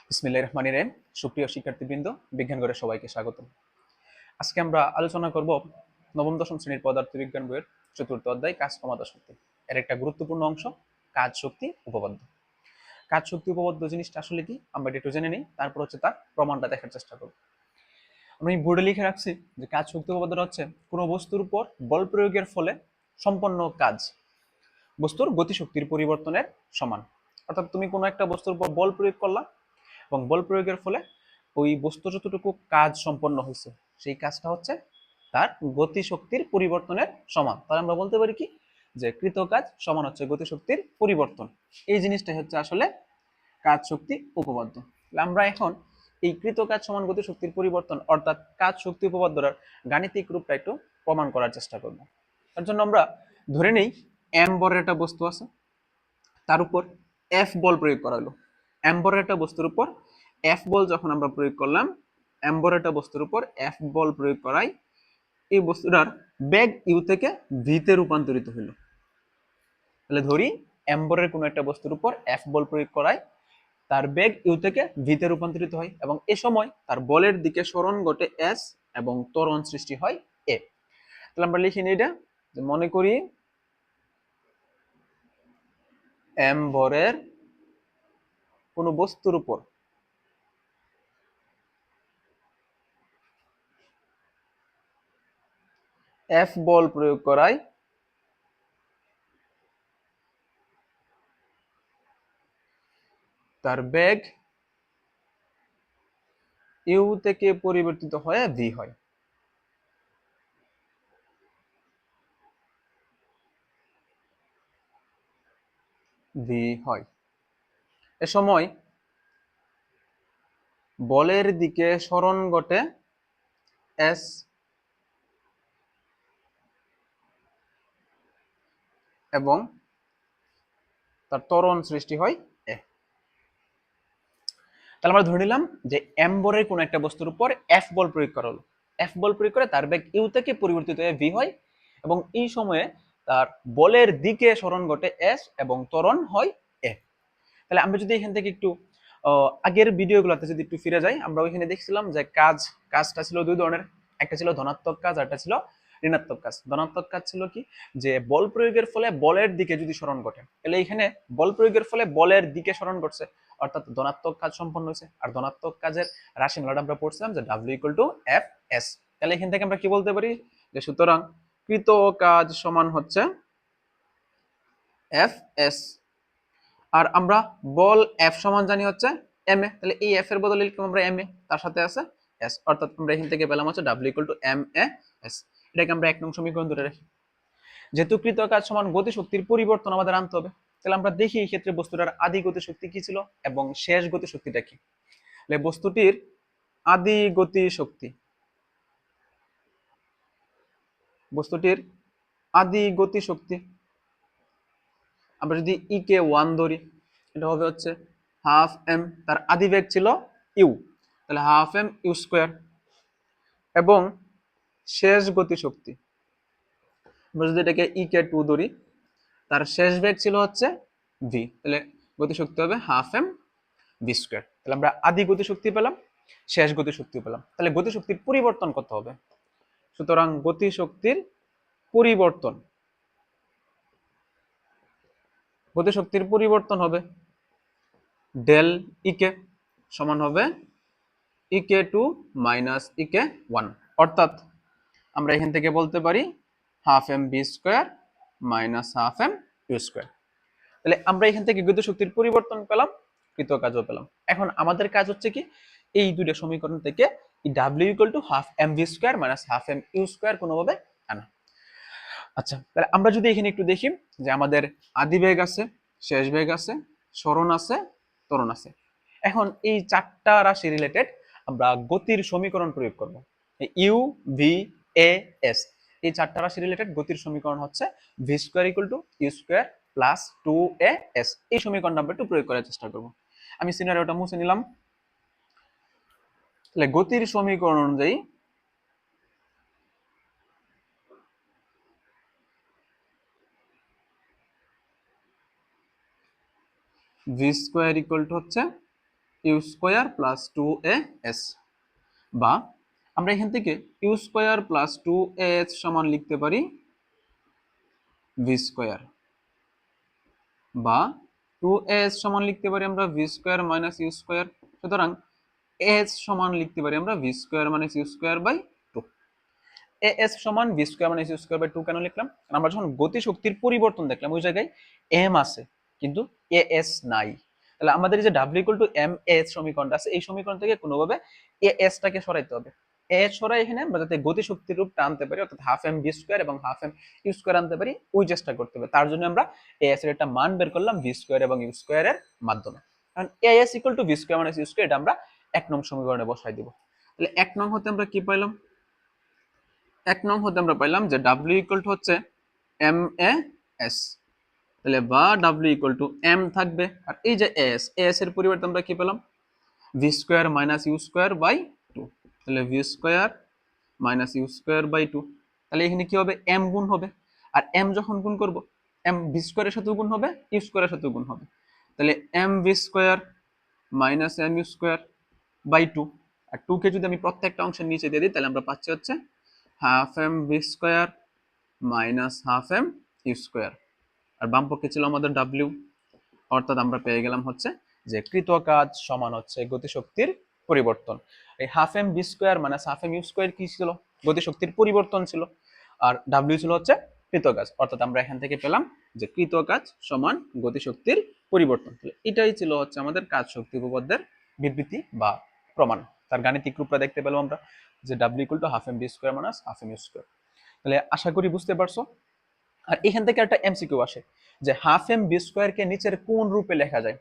বিসমিল্লাহির রহমানির রহিম। সুপ্রিয় শিক্ষার্থীবৃন্দ, বিজ্ঞান গড়ে সবাইকে স্বাগত। আজকে আমরা আলোচনা করব নবম দশম শ্রেণীর পদার্থবিজ্ঞান বইয়ের চতুর্থ অধ্যায় কাজ ক্ষমতা শক্তি এর একটা গুরুত্বপূর্ণ অংশ কাজ শক্তি উপপাদ্য। কাজ শক্তি উপপাদ্য জিনিসটা আসলে কি আমরা একটু জেনে নিই, তারপর তার প্রমাণটা দেখার চেষ্টা করব। আমি বোর্ডে লিখে রাখছি যে কাজ শক্তি উপপাদ্যটা হচ্ছে কোনো বস্তুর উপর বল প্রয়োগের ফলে সম্পন্ন কাজ বস্তুর গতিশক্তির পরিবর্তনের সমান। অর্থাৎ তুমি কোনো একটা বস্তুর উপর বল প্রয়োগ করলা এবং বল প্রয়োগের ফলে ওই বস্তু যতটুকু কাজ সম্পন্ন হয়েছে সেই কাজটা হচ্ছে তার গতিশক্তির পরিবর্তনের সমান। তাহলে আমরা বলতে পারি কি যে কৃত কাজ সমান হচ্ছে গতিশক্তির পরিবর্তন। এই জিনিসটাই হচ্ছে আসলে কাজ শক্তি উপপাদ্য। আমরা এখন এই কৃত কাজ সমান গতিশক্তির পরিবর্তন অর্থাৎ কাজ শক্তি উপপাদ্যটার গাণিতিক রূপটা একটু প্রমাণ করার চেষ্টা করব। তার জন্য আমরা ধরে নেই এম বরের একটা বস্তু আছে, তার উপর এফ বল প্রয়োগ করা হলো। এম বরের একটা বস্তুর উপর এফ বল যখন আমরা প্রয়োগ করলাম, এম বরের একটা বস্তুর উপর এফ বল প্রয়োগ করাই এই বস্তুটার বেগ ইউ থেকে ভিতে রূপান্তরিত হইল। তাহলে ধরি এম বরের কোনো একটা বস্তুর উপর এফ বল প্রয়োগ করায় তার বেগ ইউ থেকে ভিতে রূপান্তরিত হয় এবং এ সময় তার বলের দিকে সরণ ঘটে এস এবং ত্বরণ সৃষ্টি হয় এ। তাহলে আমরা লিখি নিই এটা, যে মনে করি এম বরের কোনো বস্তুর উপর এফ বল প্রয়োগ করায় তার বেগ ইউ থেকে পরিবর্তিত হয়ে ভি হয়। ভি হয় এ সময় বলের দিকে সরণ ঘটে এস এবং তার ত্বরণ সৃষ্টি হয় এ। তাহলে আমরা ধরে নিলাম যে এম বলের কোন একটা বস্তুর উপর এফ বল প্রয়োগ করা হলো। এফ বল প্রয়োগ করে তার বেগ ইউ থেকে পরিবর্তিত হয়ে ভি হয় এবং এই সময়ে তার বলের দিকে সরণ ঘটে এস এবং ত্বরণ হয় এ। তাহলে আমরা যদি এখান থেকে একটু আগের ভিডিওগুলোতে যদি একটু ফিরে যাই, আমরা ওইখানে দেখছিলাম যে কাজটা ছিল দুই ধরনের। একটা ছিল ধনাত্মক কাজ আর একটা ছিল ঋণাত্মক কাজ। ধনাত্মক কাজ ছিল কি, যে বল প্রয়োগের ফলে বলের দিকে যদি সরণ ঘটে, তাহলে এখানে বল প্রয়োগের ফলে বলের দিকে সরণ ঘটছে অর্থাৎ ধনাত্মক কাজ সম্পন্ন হয়েছে। আর ধনাত্মক কাজের রাশিমালাটা আমরা পড়ছিলাম যে ডাব্লিউ ইকুয়াল টু এফ এস। তাহলে এখান থেকে আমরা কি বলতে পারি যে সুতরাং কৃত কাজ সমান হচ্ছে এফ এস। আর আমরা বল এফ সমান জানি হচ্ছে এম এ। তাহলে এই এফ এর বদলে লিখলাম আমরা এম এ, তার সাথে আছে এস, অর্থাৎ আমরা এখান থেকে পেলাম হচ্ছে W equal to m a s. এটাকে আমরা 1 নং সমীকরণ ধরে রাখি। যেহেতু কৃত কাজ সমান গতিশক্তির পরিবর্তন আমাদের আনতে হবে, তাহলে আমরা দেখি এই ক্ষেত্রে বস্তুটার আদি গতিশক্তি কি ছিল এবং শেষ গতিশক্তিটা কি। তাহলে বস্তুটির আদি গতিশক্তি, বস্তুটির আদি গতিশক্তি আমরা যদি ই কে 1 ধরি, এটা হবে হচ্ছে হাফ এম। তার আদি বেগ ছিল ইউ, তাহলে হাফ এম ইউ স্কোয়ার। এবং শেষ গতিশক্তি আমরা যদি এটাকে ই কে 2 ধরি, তার শেষ বেগ ছিল হচ্ছে ভি, তাহলে গতিশক্তি হবে হাফ এম ভি স্কোয়ার। তাহলে আমরা আদি গতিশক্তি পেলাম, শেষ গতিশক্তি পেলাম। তাহলে গতিশক্তির পরিবর্তন কত হবে? সুতরাং গতিশক্তির পরিবর্তন, গতিশক্তির পরিবর্তন হবে ডেল ইকে সমান হবে ইকে 2 মাইনাস ইকে 1। অর্থাৎ আমরা এখান থেকে বলতে পারি half M B square minus half M U square. তাহলে আমরা এখান থেকে গতিশক্তির পরিবর্তন পেলাম, কৃত কাজও পেলাম। এখন আমাদের কাজ হচ্ছে কি, এই দুইটা সমীকরণ থেকে W equal to half M V square minus half M U square কোনোভাবে আনা। আচ্ছা, তাহলে আমরা যদি এখানে একটু দেখি যে আমাদের আদি বেগ আছে, শেষ বেগ আছে, সরণ আছে, ত্বরণ আছে। এখন এই চারটা রাশি রিলেটেড আমরা গতির সমীকরণ প্রয়োগ করব। ইউ ভি এ এস, এই চারটা রাশি রিলেটেড গতির সমীকরণ হচ্ছে v square equal to u square plus 2 a s. এই সমীকরণ আমরা একটু প্রয়োগ করার চেষ্টা করব। আমি সিনারিওটা মুছে নিলাম। তাহলে গতির সমীকরণ অনুযায়ী ভি স্কোয়ার ইকুয়াল টু হচ্ছে ইউ স্কোয়ার প্লাস 2as, বা আমরা এখান থেকে ইউ স্কোয়ার প্লাস 2as সমান লিখতে পারি ভি স্কোয়ার, বা 2as সমান লিখতে পারি আমরা v square minus u square. সুতরাং as সমান লিখতে পারি আমরা v square minus u square by 2। as সমান v square minus u square by 2 কেন লিখলাম? কারণ আমরা যখন গতিশক্তির পরিবর্তন দেখলাম ওই জায়গায় m আছে কিন্তু as নাই। তাহলে আমাদের যে w equal to m s সমীকরণটা আছে এই সমীকরণ থেকে কোনোভাবে as টাকে সরাইতে হবে। as সরাই এখানে আমরা যাতে গতিশক্তির রূপটা আনতে পারি, অর্থাৎ হাফ এম ভি স্কোয়ার এবং হাফ এম ইউ স্কোয়ার আনতে পারি, ওই চেষ্টা করতে হবে। তার জন্য আমরা as এর একটা মান বের করলাম ভি স্কোয়ার এবং ইউ স্কোয়ারের মাধ্যমে। কারণ as equal to v square minus u square এটা আমরা 1 নং সমীকরণে বসাই দিব। তাহলে 1 নং হতে আমরা কি পাইলাম? 1 নং হতে আমরা পাইলাম যে w ইকুয়াল টু হচ্ছে এম এ এস, তাহলে বা w ইকুয়াল টু m থাকবে, আর এই যে as এর পরিবর্তে আমরা কি পেলাম? V square minus u square by 2। তাহলে v square minus u square by 2। তাহলে এখানে কি হবে? m গুণ হবে, আর m যখন গুণ করব m ভি স্কোয়ারের সাথে গুণ হবে, ইউ স্কোয়ারের সাথে গুণ হবে। তাহলে m v square minus m u square by 2। আর 2 কে যদি আমি প্রত্যেকটা অংশের নিচে দিয়ে দিই তাহলে আমরা পাচ্ছি হচ্ছে half M V square minus half M U square, আর বাম পক্ষে ছিল আমাদের ডাব্লিউ। অর্থাৎ আমরা পেয়ে গেলাম হচ্ছে যে কৃত কাজ সমান হচ্ছে গতিশক্তির পরিবর্তন। এই half M V square minus half M U square কি ছিল? গতিশক্তির পরিবর্তন ছিল, আর ডাব্লিউ ছিল হচ্ছে কৃত কাজ। অর্থাৎ আমরা এখান থেকে পেলাম যে কৃত কাজ সমান গতিশক্তির পরিবর্তন। এটাই ছিল হচ্ছে আমাদের কাজ শক্তি উপপাদ্যের বিবৃতি বা প্রমাণ। তার গাণিতিক রূপটা দেখতে পেলাম আমরা যে ডাব্লিউ equal to half M V square minus half M U square. তাহলে আশা করি বুঝতে পারছো। আর এখান থেকে একটা এমসিকিউ আসে যে হাফ এম বি স্কোয়ারকে নিচের কোন রূপে লেখা যায়?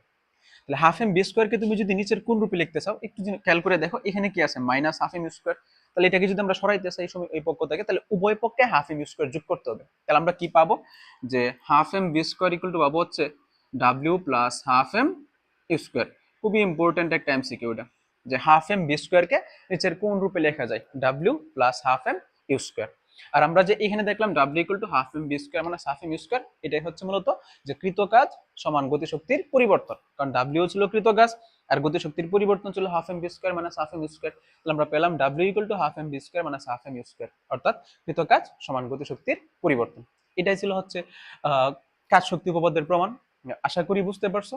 তাহলে হাফ এম বি স্কোয়ারকে তুমি যদি নিচের কোন রূপে লিখতে চাও একটু খেয়াল করে দেখো, এখানে কি আছে? Minus half M square. তাহলে এটাকে যদি আমরা সরাইতে চাই এই পক্ষ থেকে, তাহলে উভয় পক্ষে হাফ এম স্কোয়ার যোগ করতে হবে। তাহলে আমরা কি পাবো? যে half M B square equal to পাবো হচ্ছে ডাব্লিউ প্লাস হাফ এম স্কোয়ার। খুবই ইম্পর্টেন্ট একটা এমসিকিউ এটা, যে হাফ এম বি স্কোয়ারকে নিচের কোন রূপে লেখা যায়? W plus half M U square. আর আমরা যে এখানে দেখলাম W equal to half M B square মানে হাফ এম স্কোয়ার, এটাই হচ্ছে মূলত যে কৃত কাজ সমান গতিশক্তির পরিবর্তন। কারণ ডাব্লিউ ছিল কৃত কাজ আর গতিশক্তির পরিবর্তন ছিল হাফ এম বি স্কোয়ার মানে হাফ এম স্কোয়ার। তাহলে আমরা পেলাম ডাব্লিউ equal to half M B square মানে হাফ এম স্কোয়ার, অর্থাৎ কৃত কাজ সমান গতিশক্তির পরিবর্তন। এটাই ছিল হচ্ছে কাজ শক্তি উপপাদ্যের প্রমাণ। আশা করি বুঝতে পারছো।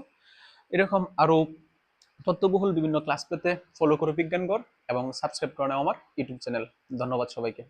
এরকম আরো তথ্যবহুল বিভিন্ন ক্লাস পেতে ফলো করো বিজ্ঞানগড় এবং সাবস্ক্রাইব করে নাও আমার ইউটিউব চ্যানেল। ধন্যবাদ সবাইকে।